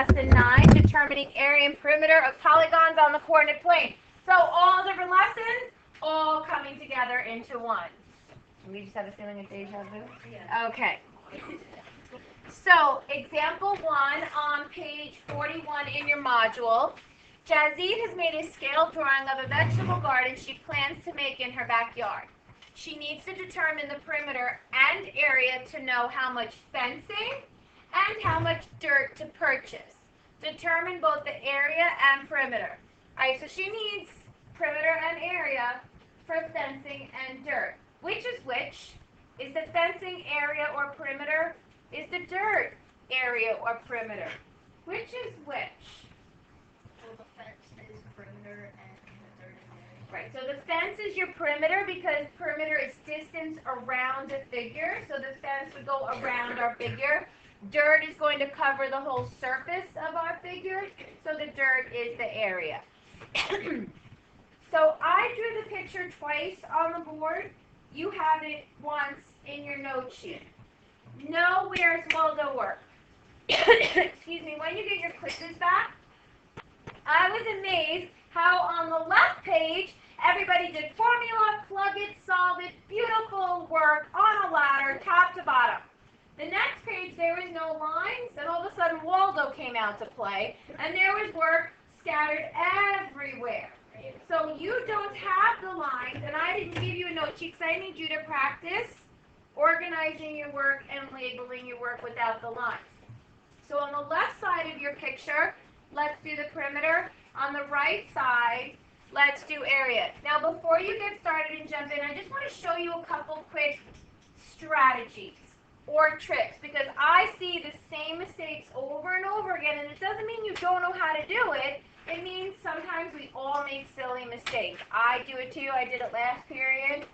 lesson 9, determining area and perimeter of polygons on the coordinate plane. So all different lessons, all coming together into one. We just have a feeling of deja vu? Yeah. Okay. So example 1 on page 41 in your module. Jazid has made a scale drawing of a vegetable garden she plans to make in her backyard. She needs to determine the perimeter and area to know how much fencing and how much dirt to purchase. Determine both the area and perimeter. All right, so she needs perimeter and area for fencing and dirt. Which is which? Is the fencing area or perimeter? Is the dirt area or perimeter? Which is which? Well, the fence is perimeter and the dirt is area. Right, so the fence is your perimeter because perimeter is distance around a figure. So the fence would go around our figure. Dirt is going to cover the whole surface of our figure. So the dirt is the area. So I drew the picture twice on the board. You have it once in your note sheet. Know where's Waldo work. Excuse me, when you get your quizzes back, I was amazed how on the left page, everybody did formula, plug it, solve it, beautiful work on a ladder, top to bottom. The next page, there was no lines, and all of a sudden Waldo came out to play, and there was work scattered everywhere. So you don't have the lines, and I didn't give you a note sheet because I need you to practice organizing your work and labeling your work without the lines. So on the left side of your picture, let's do the perimeter. On the right side, let's do area. Now before you get started and jump in, I just want to show you a couple quick strategies or tricks because I see the same mistakes over and over again, and it doesn't mean you don't know how to do it. It means sometimes we all make silly mistakes. I do it too. I did it last period.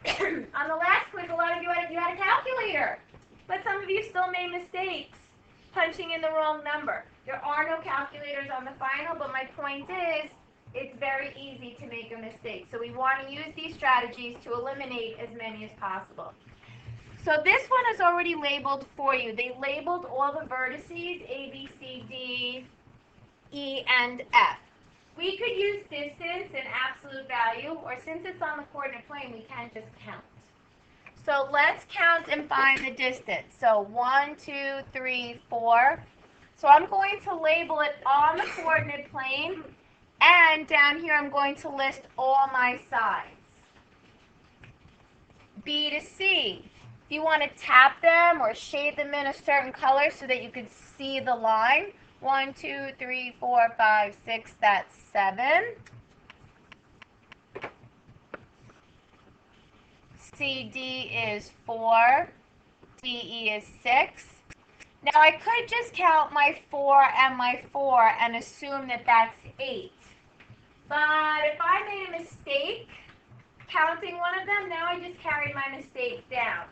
On the last quiz, a lot of you had a calculator, but some of you still made mistakes punching in the wrong number. There are no calculators on the final, but my point is it's very easy to make a mistake. So we want to use these strategies to eliminate as many as possible. So this one is already labeled for you. They labeled all the vertices, A, B, C, D, E, and F. We could use distance and absolute value, or since it's on the coordinate plane, we can just count. So let's count and find the distance. So 1, 2, 3, 4. So I'm going to label it on the coordinate plane, and down here I'm going to list all my sides. B to C. If you want to tap them or shade them in a certain color so that you can see the line, 1, 2, 3, 4, 5, 6, that's 7. CD is 4. DE is 6. Now I could just count my 4 and my 4 and assume that that's 8. But if I made a mistake counting one of them, now I just carried my mistake down.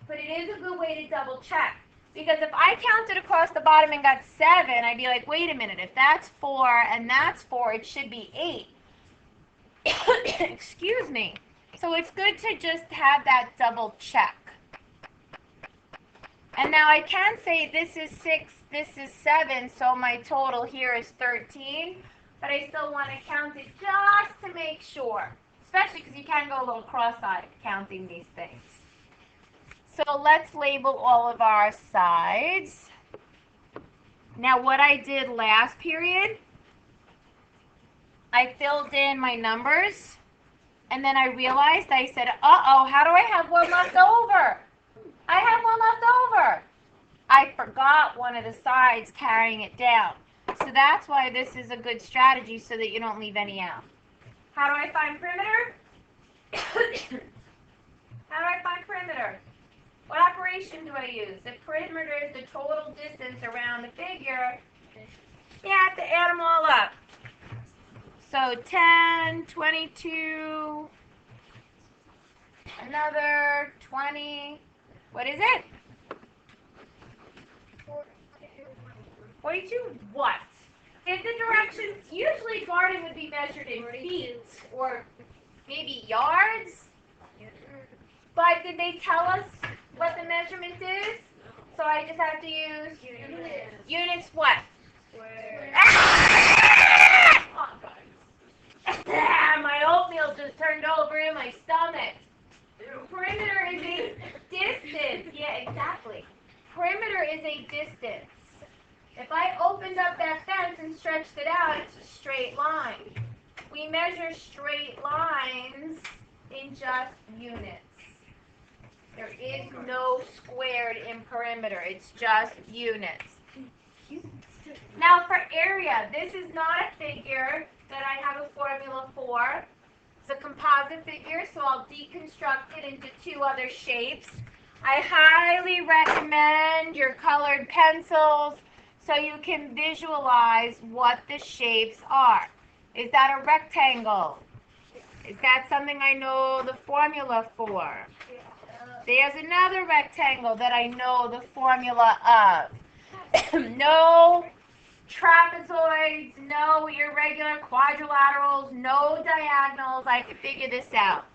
But it is a good way to double check. Because if I counted across the bottom and got 7, I'd be like, wait a minute, if that's 4 and that's 4, it should be 8. Excuse me. So it's good to just have that double check. And now I can say this is 6, this is 7, so my total here is 13. But I still want to count it just to make sure. Especially because you can go a little cross-eyed counting these things. So let's label all of our sides. Now what I did last period, I filled in my numbers, and then I realized, I said, uh-oh, how do I have one left over? I have one left over. I forgot one of the sides carrying it down. So that's why this is a good strategy so that you don't leave any out. How do I find perimeter? How do I find perimeter? What operation do I use? The perimeter is the total distance around the figure. You have to add them all up. So 10, 22, another 20. What is it? 42 what? If the directions, usually garden would be measured in feet or maybe yards. But did they tell us what the measurement is? So I just have to use units what? Square. My oatmeal just turned over in my stomach. Perimeter is a distance. Yeah, exactly. Perimeter is a distance. If I opened up that fence and stretched it out, it's a straight line. We measure straight lines in just units. There is no squared in perimeter. It's just units. Now for area, this is not a figure that I have a formula for. It's a composite figure, so I'll deconstruct it into two other shapes. I highly recommend your colored pencils so you can visualize what the shapes are. Is that a rectangle? Is that something I know the formula for? There's another rectangle that I know the formula of. No trapezoids, no irregular quadrilaterals, no diagonals. I can figure this out.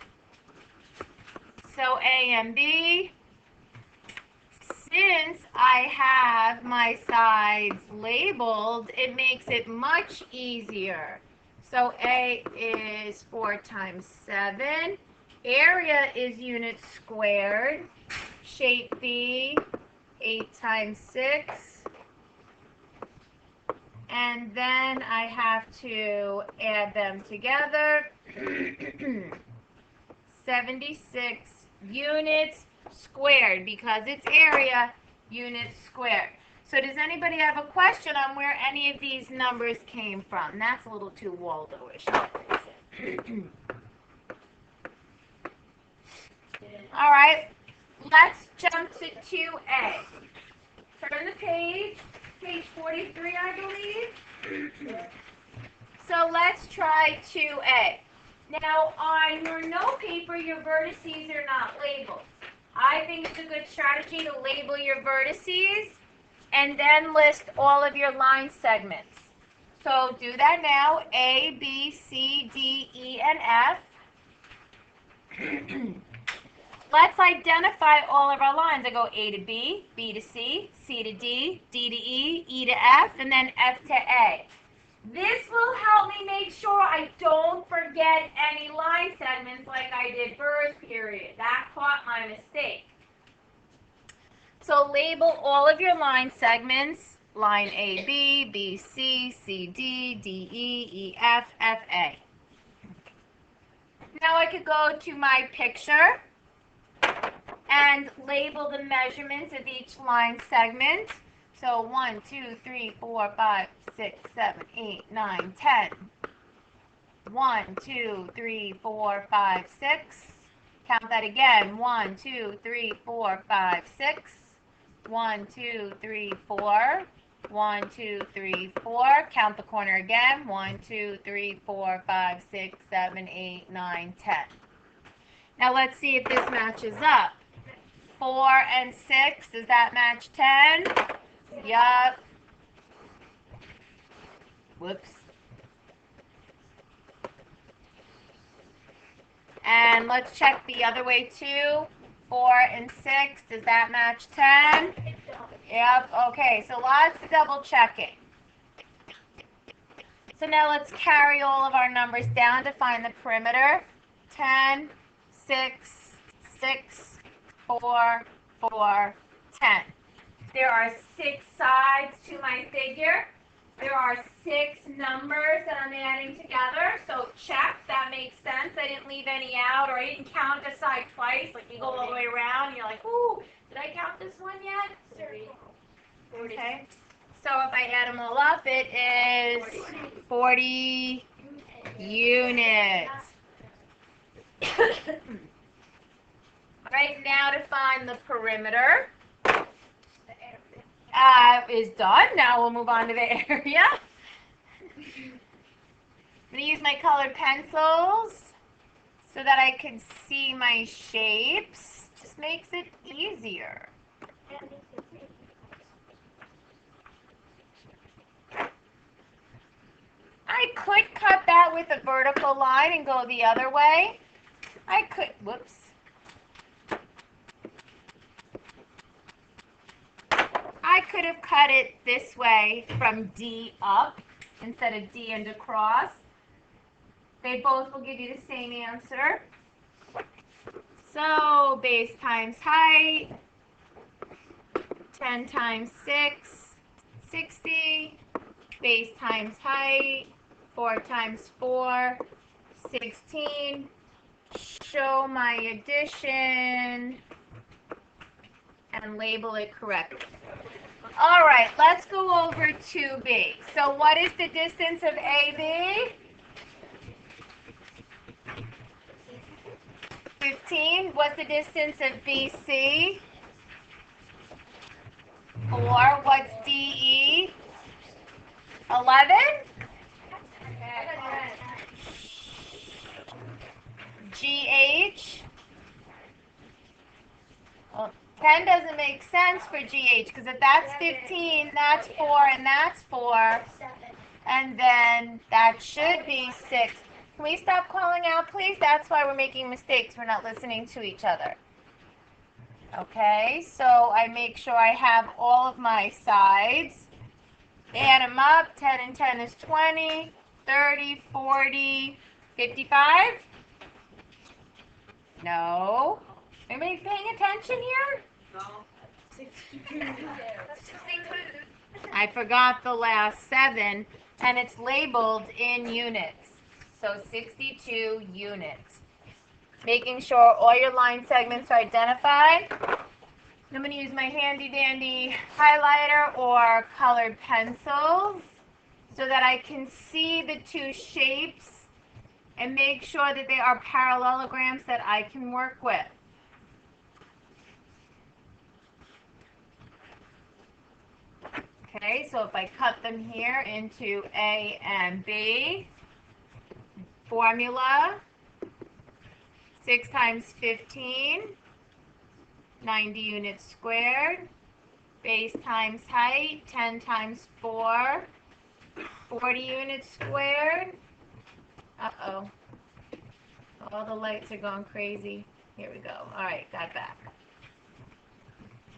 So A and B. Since I have my sides labeled, it makes it much easier. So A is 4 times 7. Area is units squared. Shape B, 8 times 6. And then I have to add them together. 76 units squared, because it's area, units squared. So does anybody have a question on where any of these numbers came from? That's a little too Waldo-ish. All right, let's jump to 2A. Turn the page, page 43, I believe. So let's try 2A. Now, on your note paper, your vertices are not labeled. I think it's a good strategy to label your vertices and then list all of your line segments. So do that now, A, B, C, D, E, and F. Let's identify all of our lines. I go A to B, B to C, C to D, D to E, E to F, and then F to A. This will help me make sure I don't forget any line segments like I did first period. That caught my mistake. So label all of your line segments. Line A, B, B, C, C, D, D, E, E, F, F, A. Now I could go to my picture and label the measurements of each line segment. So 1, 2, 3, 4, 5, 6, 7, 8, 9, 10. 1, 2, 3, 4, 5, 6. Count that again. 1, 2, 3, 4, 5, 6. 1, 2, 3, 4. 1, 2, 3, 4. Count the corner again. 1, 2, 3, 4, 5, 6, 7, 8, 9, 10. Now let's see if this matches up. 4 and 6, does that match 10? Yup. Whoops. And let's check the other way too. 4 and 6, does that match 10? Yep, okay, so lots of double checking. So now let's carry all of our numbers down to find the perimeter. 10, 6, 6, 4, 4, 10. There are 6 sides to my figure. There are 6 numbers that I'm adding together. So check, that makes sense. I didn't leave any out, or I didn't count a side twice. Like you go all the way around and you're like, ooh, did I count this one yet? 30. Okay. So if I add them all up, it is 40 units. Right now to find the perimeter. Is done. Now we'll move on to the area. I'm going to use my colored pencils so that I can see my shapes. Just makes it easier. I could cut that with a vertical line and go the other way. I could, whoops. I could have cut it this way from D up instead of D and across. They both will give you the same answer. So base times height, 10 times 6, 60. Base times height, 4 times 4, 16. Show my addition and label it correctly. All right, let's go over to B. So what is the distance of AB? 15. What's the distance of BC? 4. What's DE? 11? GH? Well, 10 doesn't make sense for GH because if that's 15, that's 4 and that's 4. 7. And then that should be 6. Can we stop calling out, please? That's why we're making mistakes. We're not listening to each other. Okay, so I make sure I have all of my sides. Add them up. 10 and 10 is 20, 30, 40, 55? No. Anybody paying attention here? No. I forgot the last 7, and it's labeled in units. So 62 units. Making sure all your line segments are identified. I'm going to use my handy dandy highlighter or colored pencils so that I can see the two shapes and make sure that they are parallelograms that I can work with. Okay, so if I cut them here into A and B, formula, 6 times 15, 90 units squared, base times height, 10 times 4, 40 units squared. Uh-oh. All the lights are going crazy. Here we go. All right, got back.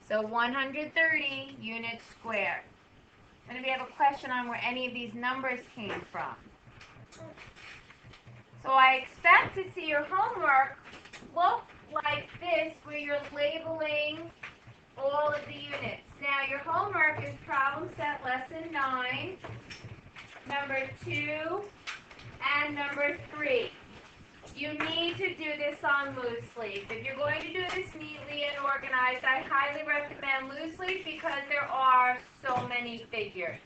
So 130 units squared. And if you have a question on where any of these numbers came from. So I expect to see your homework look like this, where you're labeling all of the units. Now your homework is problem set lesson 9, number 2, and number 3. You need to do this on loose leaf. If you're going to do this neatly and organized, I highly recommend loose leaf because there are so many figures.